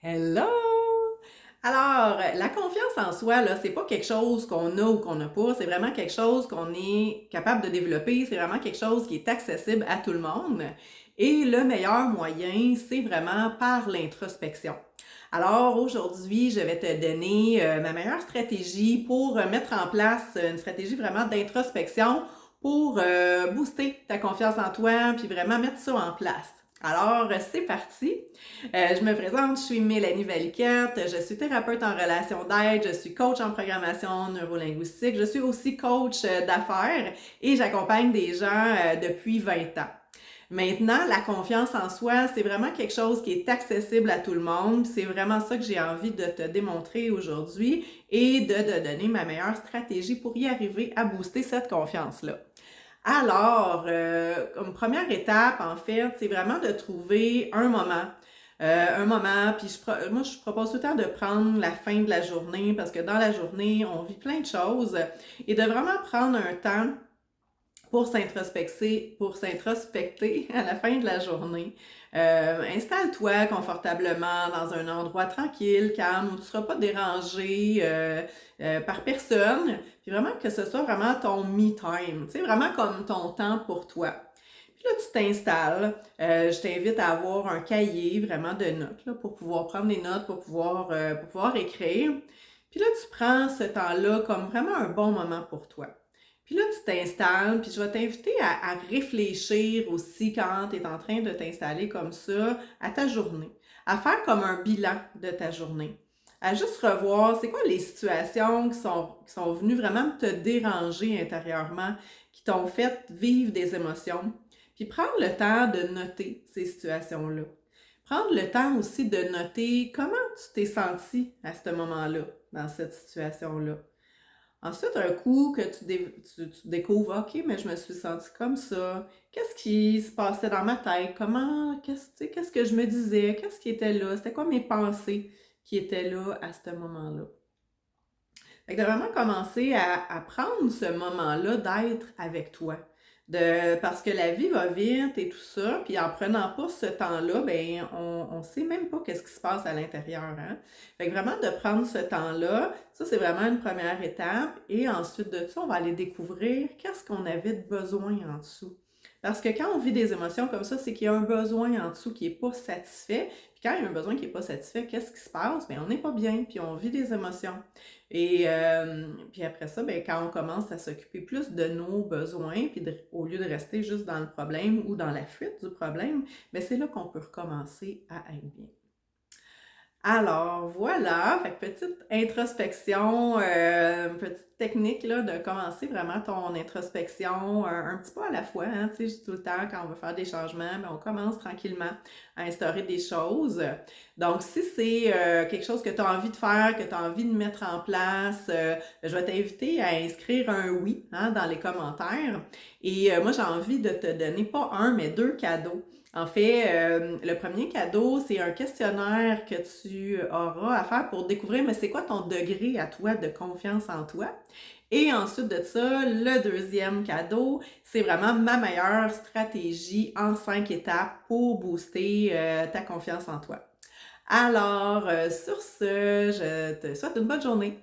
Hello! Alors, la confiance en soi, là, c'est pas quelque chose qu'on a ou qu'on n'a pas, c'est vraiment quelque chose qu'on est capable de développer, c'est vraiment quelque chose qui est accessible à tout le monde. Et le meilleur moyen, c'est vraiment par l'introspection. Alors, aujourd'hui, je vais te donner ma meilleure stratégie pour mettre en place une stratégie vraiment d'introspection pour booster ta confiance en toi, puis vraiment mettre ça en place. Alors, c'est parti! Je me présente, je suis Mélanie Valiquette, je suis thérapeute en relation d'aide, je suis coach en programmation neurolinguistique, je suis aussi coach d'affaires et j'accompagne des gens depuis 20 ans. Maintenant, la confiance en soi, c'est vraiment quelque chose qui est accessible à tout le monde. C'est vraiment ça que j'ai envie de te démontrer aujourd'hui et de te donner ma meilleure stratégie pour y arriver à booster cette confiance-là. Alors, comme première étape, en fait, c'est vraiment de trouver un moment. Puis moi, je propose tout le temps de prendre la fin de la journée parce que dans la journée, on vit plein de choses et de vraiment prendre un temps pour s'introspecter à la fin de la journée. Installe-toi confortablement dans un endroit tranquille, calme, où tu ne seras pas dérangé par personne. Puis vraiment que ce soit vraiment ton me time, tu sais, vraiment comme ton temps pour toi. Puis là, tu t'installes. Je t'invite à avoir un cahier vraiment de notes là, pour pouvoir prendre des notes, pour pouvoir écrire. Puis là, tu prends ce temps-là comme vraiment un bon moment pour toi. Puis là, tu t'installes, puis je vais t'inviter à réfléchir aussi quand tu es en train de t'installer comme ça à ta journée, à faire comme un bilan de ta journée, à juste revoir c'est quoi les situations qui sont venues vraiment te déranger intérieurement, qui t'ont fait vivre des émotions, puis prendre le temps de noter ces situations-là. Prendre le temps aussi de noter comment tu t'es senti à ce moment-là, dans cette situation-là. Ensuite, un coup que tu découvres, OK, mais je me suis sentie comme ça. Qu'est-ce qui se passait dans ma tête? Qu'est-ce que je me disais? Qu'est-ce qui était là? C'était quoi mes pensées qui étaient là à ce moment-là? Fait que de vraiment commencer à prendre ce moment-là d'être avec toi. Parce que la vie va vite et tout ça, puis en prenant pas ce temps-là, ben on sait même pas qu'est-ce qui se passe à l'intérieur, hein. Fait que vraiment de prendre ce temps-là, ça c'est vraiment une première étape et ensuite de ça, on va aller découvrir qu'est-ce qu'on avait de besoin en dessous. Parce que quand on vit des émotions comme ça, c'est qu'il y a un besoin en dessous qui est pas satisfait. Puis quand il y a un besoin qui est pas satisfait, qu'est-ce qui se passe? Ben on n'est pas bien, puis on vit des émotions. Et puis après ça, ben, quand on commence à s'occuper plus de nos besoins, puis au lieu de rester juste dans le problème ou dans la fuite du problème, ben, c'est là qu'on peut recommencer à être bien. Alors voilà, fait que petite introspection, petite technique là, de commencer vraiment ton introspection un petit peu à la fois. Hein, tu sais, je dis tout le temps, quand on veut faire des changements, ben, on commence tranquillement à instaurer des choses. Donc, si c'est quelque chose que tu as envie de faire, que tu as envie de mettre en place, je vais t'inviter à inscrire un oui hein, dans les commentaires. Et moi, j'ai envie de te donner pas un, mais deux cadeaux. En fait, le premier cadeau, c'est un questionnaire que tu auras à faire pour découvrir, mais c'est quoi ton degré à toi de confiance en toi? Et ensuite de ça, le deuxième cadeau, c'est vraiment ma meilleure stratégie en 5 étapes pour booster ta confiance en toi. Alors, sur ce, je te souhaite une bonne journée.